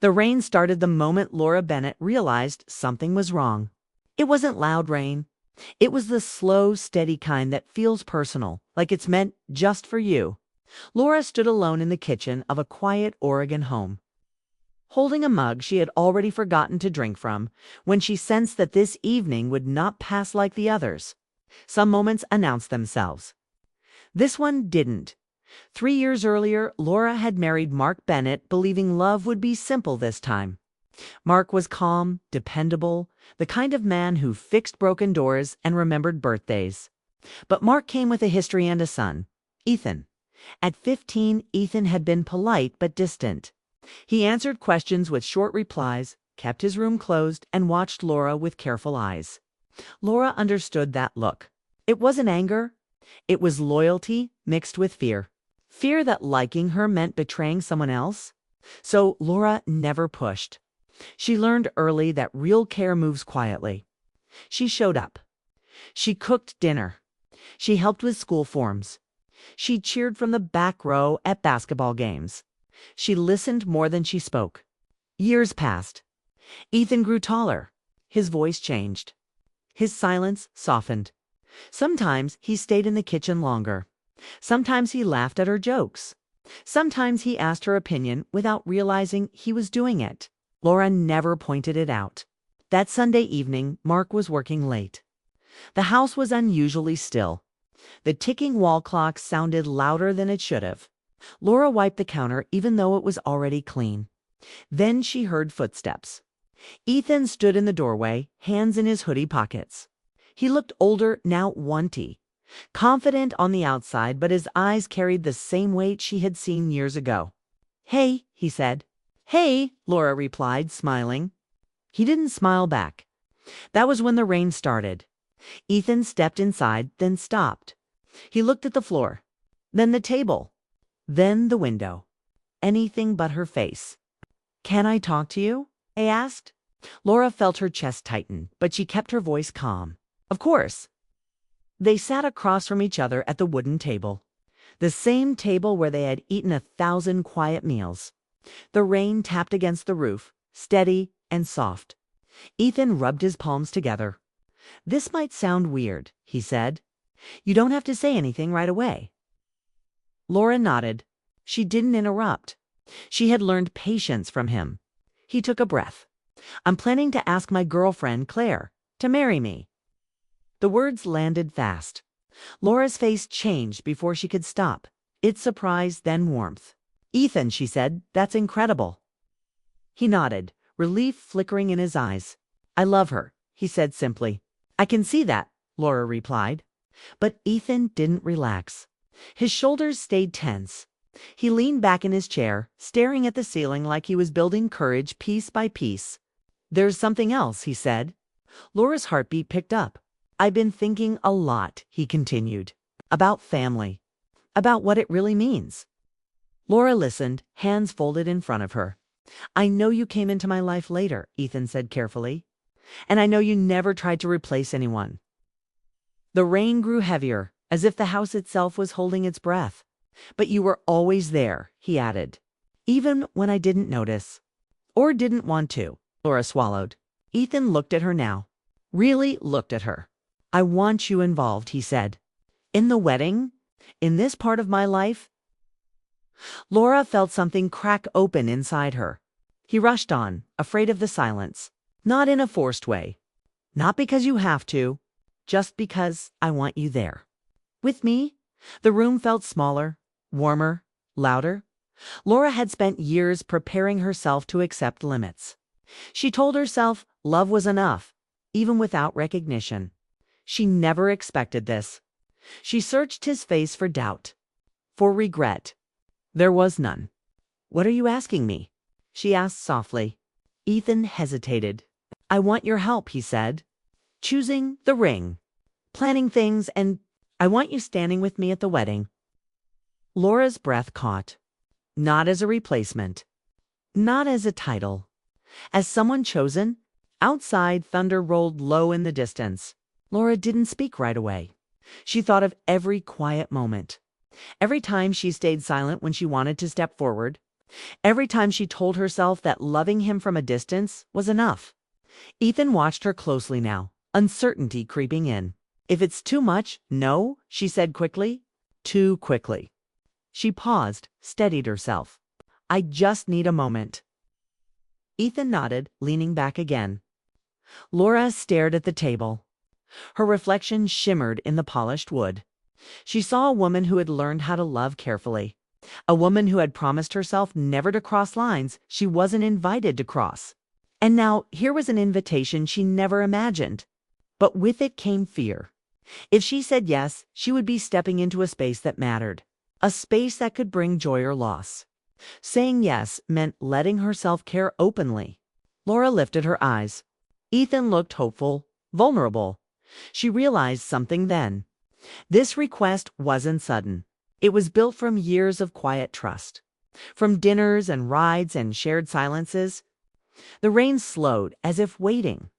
The rain started the moment Laura Bennett realized something was wrong. It wasn't loud rain. It was the slow, steady kind that feels personal, like it's meant just for you. Laura stood alone in the kitchen of a quiet Oregon home, holding a mug she had already forgotten to drink from, when she sensed that this evening would not pass like the others. Some moments announced themselves. This one didn't. 3 years earlier, Laura had married Mark Bennett, believing love would be simple this time. Mark was calm, dependable, the kind of man who fixed broken doors and remembered birthdays. But Mark came with a history and a son, Ethan. At 15, Ethan had been polite but distant. He answered questions with short replies, kept his room closed, and watched Laura with careful eyes. Laura understood that look. It wasn't anger. It was loyalty mixed with fear. Fear that liking her meant betraying someone else. So Laura never pushed. She learned early that real care moves quietly. She showed up. She cooked dinner. She helped with school forms. She cheered from the back row at basketball games. She listened more than she spoke. Years passed. Ethan grew taller. His voice changed. His silence softened. Sometimes he stayed in the kitchen longer. Sometimes he laughed at her jokes. Sometimes he asked her opinion without realizing he was doing it. Laura never pointed it out. That Sunday evening, Mark was working late. The house was unusually still. The ticking wall clock sounded louder than it should have. Laura wiped the counter even though it was already clean. Then she heard footsteps. Ethan stood in the doorway, hands in his hoodie pockets. He looked older, now wanty. Confident on the outside, but his eyes carried the same weight she had seen years ago. "Hey," he said. "Hey," Laura replied, smiling. He didn't smile back. That was when the rain started. Ethan stepped inside, then stopped. He looked at the floor, then the table, then the window. Anything but her face. "Can I talk to you?" he asked. Laura felt her chest tighten, but she kept her voice calm. "Of course." They sat across from each other at the wooden table, the same table where they had eaten 1,000 quiet meals. The rain tapped against the roof, steady and soft. Ethan rubbed his palms together. "This might sound weird," he said. "You don't have to say anything right away." Laura nodded. She didn't interrupt. She had learned patience from him. He took a breath. "I'm planning to ask my girlfriend, Claire, to marry me." The words landed fast. Laura's face changed before she could stop. It's surprise, then warmth. "Ethan," she said, "that's incredible." He nodded, relief flickering in his eyes. "I love her," he said simply. "I can see that," Laura replied. But Ethan didn't relax. His shoulders stayed tense. He leaned back in his chair, staring at the ceiling like he was building courage piece by piece. "There's something else," he said. Laura's heartbeat picked up. "I've been thinking a lot," he continued, "about family, about what it really means." Laura listened, hands folded in front of her. "I know you came into my life later," Ethan said carefully. "And I know you never tried to replace anyone." The rain grew heavier, as if the house itself was holding its breath. "But you were always there," he added. "Even when I didn't notice. Or didn't want to." Laura swallowed. Ethan looked at her now. Really looked at her. "I want you involved," he said. "In the wedding? In this part of my life?" Laura felt something crack open inside her. He rushed on, afraid of the silence. "Not in a forced way. Not because you have to. Just because I want you there. With me." The room felt smaller, warmer, louder. Laura had spent years preparing herself to accept limits. She told herself love was enough, even without recognition. She never expected this. She searched his face for doubt, for regret. There was none. "What are you asking me?" she asked softly. Ethan hesitated. "I want your help," he said. "Choosing the ring, planning things, and I want you standing with me at the wedding." Laura's breath caught. Not as a replacement. Not as a title. As someone chosen. Outside, thunder rolled low in the distance. Laura didn't speak right away. She thought of every quiet moment. Every time she stayed silent when she wanted to step forward. Every time she told herself that loving him from a distance was enough. Ethan watched her closely now, uncertainty creeping in. If it's too much, no, she said quickly. Too quickly. She paused, steadied herself. I just need a moment. Ethan nodded, leaning back again. Laura stared at the table. Her reflection shimmered in the polished wood. She saw a woman who had learned how to love carefully. A woman who had promised herself never to cross lines she wasn't invited to cross. And now here was an invitation she never imagined. But with it came fear. If she said yes, she would be stepping into a space that mattered. A space that could bring joy or loss. Saying yes meant letting herself care openly. Laura lifted her eyes. Ethan looked hopeful, vulnerable. She realized something then. This request wasn't sudden. It was built from years of quiet trust. From dinners and rides and shared silences. The rain slowed, as if waiting.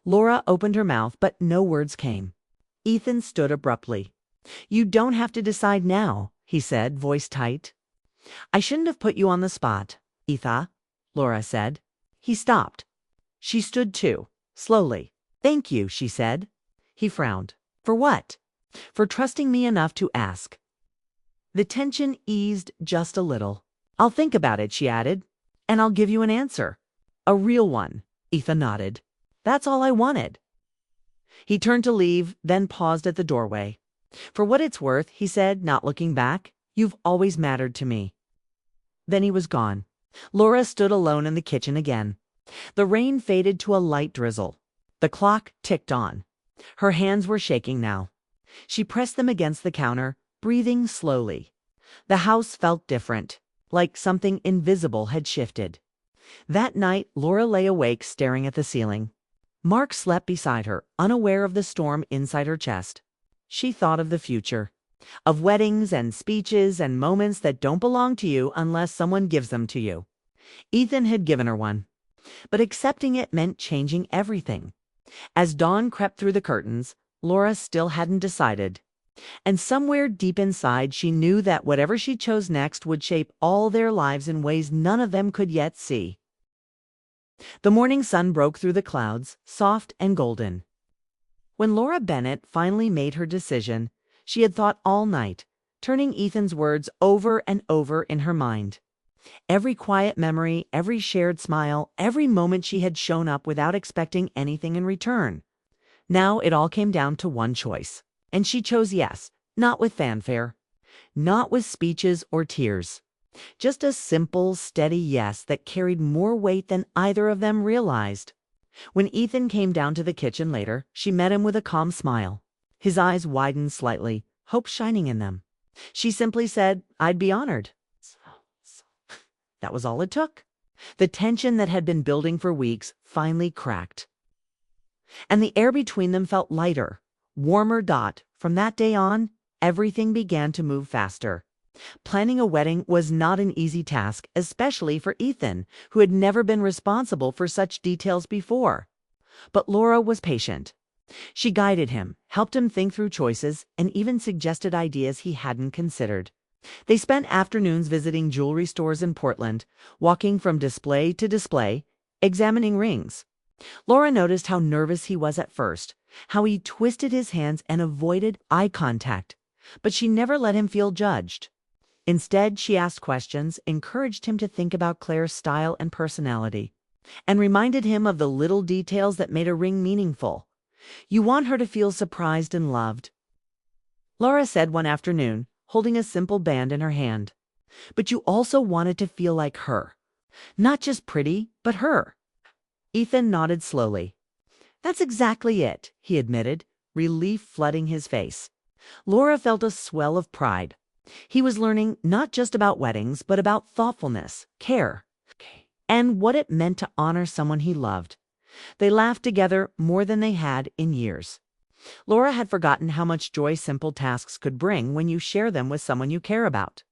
Laura opened her mouth, but no words came. Ethan stood abruptly. You don't have to decide now, he said, voice tight. I shouldn't have put you on the spot, Etha, Laura said. He stopped. She stood too, slowly. Thank you, she said. He frowned. For what? For trusting me enough to ask. The tension eased just a little. I'll think about it, she added, and I'll give you an answer. A real one, Etha nodded. That's all I wanted. He turned to leave, then paused at the doorway. For what it's worth, he said, not looking back, you've always mattered to me. Then he was gone. Laura stood alone in the kitchen again. The rain faded to a light drizzle. The clock ticked on. Her hands were shaking now. She pressed them against the counter, breathing slowly. The house felt different, like something invisible had shifted. That night, Laura lay awake staring at the ceiling. Mark slept beside her, unaware of the storm inside her chest. She thought of the future, of weddings and speeches and moments that don't belong to you unless someone gives them to you. Ethan had given her one, but accepting it meant changing everything. As dawn crept through the curtains, Laura still hadn't decided. And somewhere deep inside, she knew that whatever she chose next would shape all their lives in ways none of them could yet see. The morning sun broke through the clouds, soft and golden. When Laura Bennett finally made her decision, she had thought all night, turning Ethan's words over and over in her mind. Every quiet memory, every shared smile, every moment she had shown up without expecting anything in return. Now it all came down to one choice, and she chose yes, not with fanfare, not with speeches or tears. Just a simple, steady yes that carried more weight than either of them realized. When Ethan came down to the kitchen later, she met him with a calm smile. His eyes widened slightly, hope shining in them. She simply said, I'd be honored. That was all it took. The tension that had been building for weeks finally cracked. And the air between them felt lighter, warmer. From that day on, everything began to move faster. Planning a wedding was not an easy task, especially for Ethan, who had never been responsible for such details before. But Laura was patient. She guided him, helped him think through choices, and even suggested ideas he hadn't considered. They spent afternoons visiting jewelry stores in Portland, walking from display to display, examining rings. Laura noticed how nervous he was at first, how he twisted his hands and avoided eye contact, but she never let him feel judged. Instead, she asked questions, encouraged him to think about Claire's style and personality, and reminded him of the little details that made a ring meaningful. You want her to feel surprised and loved, Laura said one afternoon, holding a simple band in her hand. But you also want it to feel like her. Not just pretty, but her. Ethan nodded slowly. That's exactly it, he admitted, relief flooding his face. Laura felt a swell of pride. He was learning not just about weddings, but about thoughtfulness, care, and what it meant to honor someone he loved. They laughed together more than they had in years. Laura had forgotten how much joy simple tasks could bring when you share them with someone you care about.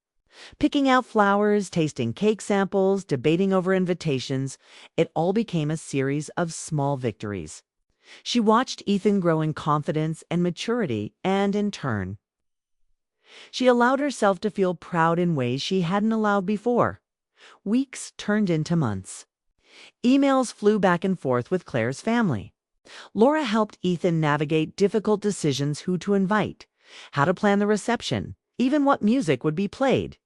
Picking out flowers, tasting cake samples, debating over invitations, it all became a series of small victories. She watched Ethan grow in confidence and maturity, and in turn, she allowed herself to feel proud in ways she hadn't allowed before. Weeks turned into months. Emails flew back and forth with Claire's family. Laura helped Ethan navigate difficult decisions: who to invite, how to plan the reception, even what music would be played.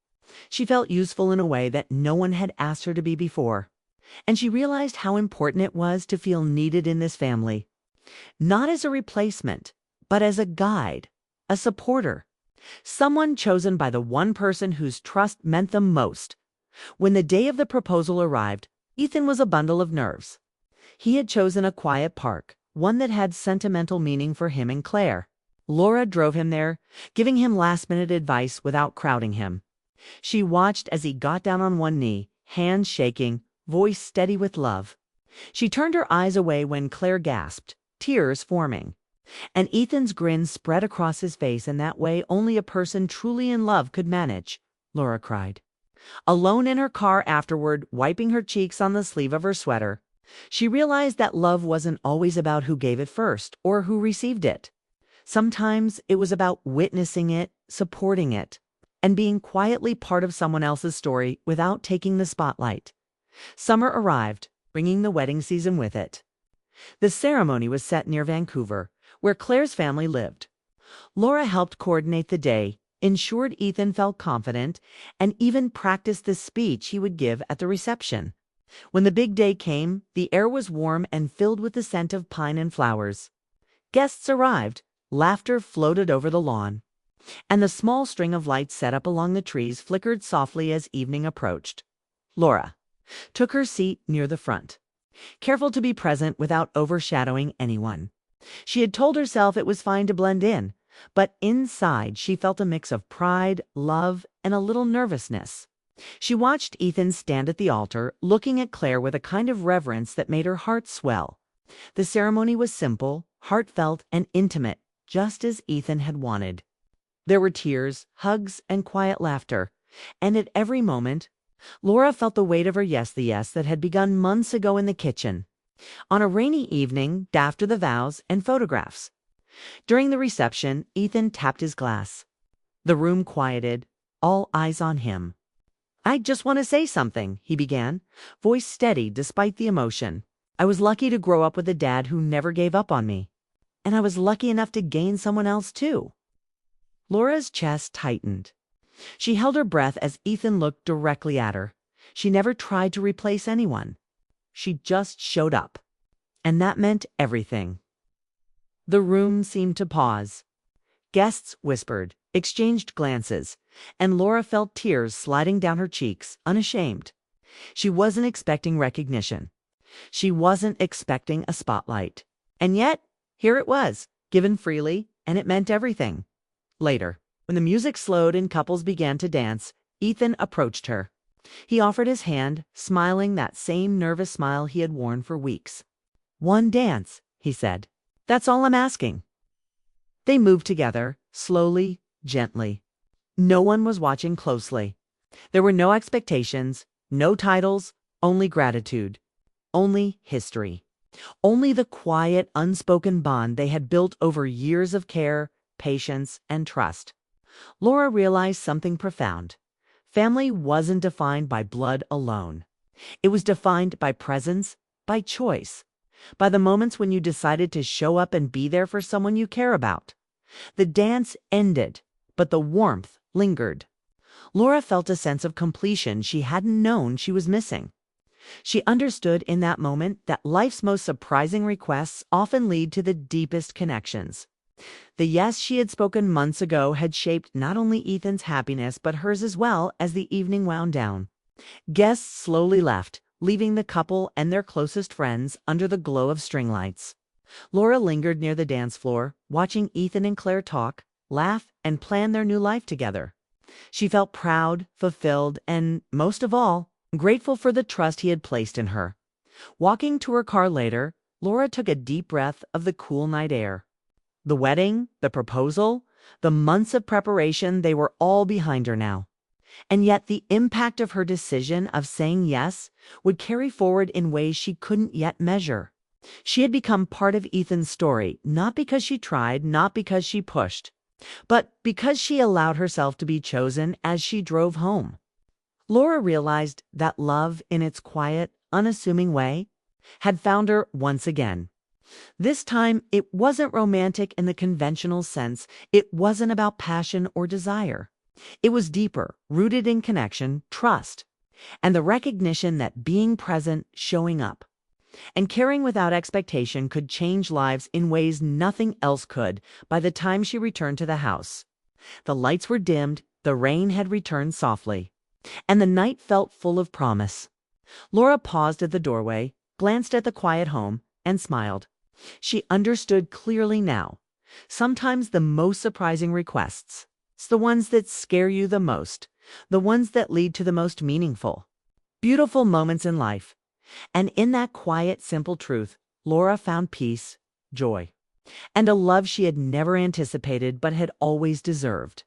She felt useful in a way that no one had asked her to be before. And she realized how important it was to feel needed in this family. Not as a replacement, but as a guide, a supporter. Someone chosen by the one person whose trust meant the most. When the day of the proposal arrived, Ethan was a bundle of nerves. He had chosen a quiet park, one that had sentimental meaning for him and Claire. Laura drove him there, giving him last-minute advice without crowding him. She watched as he got down on one knee, hands shaking, voice steady with love. She turned her eyes away when Claire gasped, tears forming. And Ethan's grin spread across his face in that way only a person truly in love could manage. Laura cried. Alone in her car afterward, wiping her cheeks on the sleeve of her sweater, she realized that love wasn't always about who gave it first or who received it. Sometimes it was about witnessing it, supporting it, and being quietly part of someone else's story without taking the spotlight. Summer arrived, bringing the wedding season with it. The ceremony was set near Vancouver, where Claire's family lived. Laura helped coordinate the day, ensured Ethan felt confident, and even practiced the speech he would give at the reception. When the big day came, the air was warm and filled with the scent of pine and flowers. Guests arrived, laughter floated over the lawn, and the small string of lights set up along the trees flickered softly as evening approached. Laura took her seat near the front, careful to be present without overshadowing anyone. She had told herself it was fine to blend in, but inside she felt a mix of pride, love, and a little nervousness. She watched Ethan stand at the altar, looking at Claire with a kind of reverence that made her heart swell. The ceremony was simple, heartfelt, and intimate, just as Ethan had wanted. There were tears, hugs, and quiet laughter, and at every moment, Laura felt the weight of her yes, the yes that had begun months ago in the kitchen. On a rainy evening, after the vows and photographs. During the reception, Ethan tapped his glass. The room quieted, all eyes on him. "I just want to say something," he began, voice steady despite the emotion. "I was lucky to grow up with a dad who never gave up on me. And I was lucky enough to gain someone else too." Laura's chest tightened. She held her breath as Ethan looked directly at her. She never tried to replace anyone. She just showed up. And that meant everything. The room seemed to pause. Guests whispered, exchanged glances, and Laura felt tears sliding down her cheeks, unashamed. She wasn't expecting recognition. She wasn't expecting a spotlight. And yet, here it was, given freely, and it meant everything. Later, when the music slowed and couples began to dance, Ethan approached her. He offered his hand, smiling that same nervous smile he had worn for weeks. "One dance," he said. "That's all I'm asking." They moved together, slowly, gently. No one was watching closely. There were no expectations, no titles, only gratitude, only history, only the quiet, unspoken bond they had built over years of care, patience, and trust. Laura realized something profound. Family wasn't defined by blood alone. It was defined by presence, by choice, by the moments when you decided to show up and be there for someone you care about. The dance ended, but the warmth lingered. Laura felt a sense of completion she hadn't known she was missing. She understood in that moment that life's most surprising requests often lead to the deepest connections. The yes she had spoken months ago had shaped not only Ethan's happiness but hers as well as the evening wound down. Guests slowly left, leaving the couple and their closest friends under the glow of string lights. Laura lingered near the dance floor, watching Ethan and Claire talk, laugh, and plan their new life together. She felt proud, fulfilled, and, most of all, grateful for the trust he had placed in her. Walking to her car later, Laura took a deep breath of the cool night air. The wedding, the proposal, the months of preparation, they were all behind her now. And yet the impact of her decision of saying yes would carry forward in ways she couldn't yet measure. She had become part of Ethan's story, not because she tried, not because she pushed, but because she allowed herself to be chosen as she drove home. Laura realized that love, in its quiet, unassuming way, had found her once again. This time, it wasn't romantic in the conventional sense. It wasn't about passion or desire. It was deeper, rooted in connection, trust, and the recognition that being present, showing up, and caring without expectation could change lives in ways nothing else could. By the time she returned to the house, the lights were dimmed, the rain had returned softly, and the night felt full of promise. Laura paused at the doorway, glanced at the quiet home, and smiled. She understood clearly now. Sometimes the most surprising requests, it's the ones that scare you the most, the ones that lead to the most meaningful, beautiful moments in life. And in that quiet, simple truth, Laura found peace, joy, and a love she had never anticipated but had always deserved.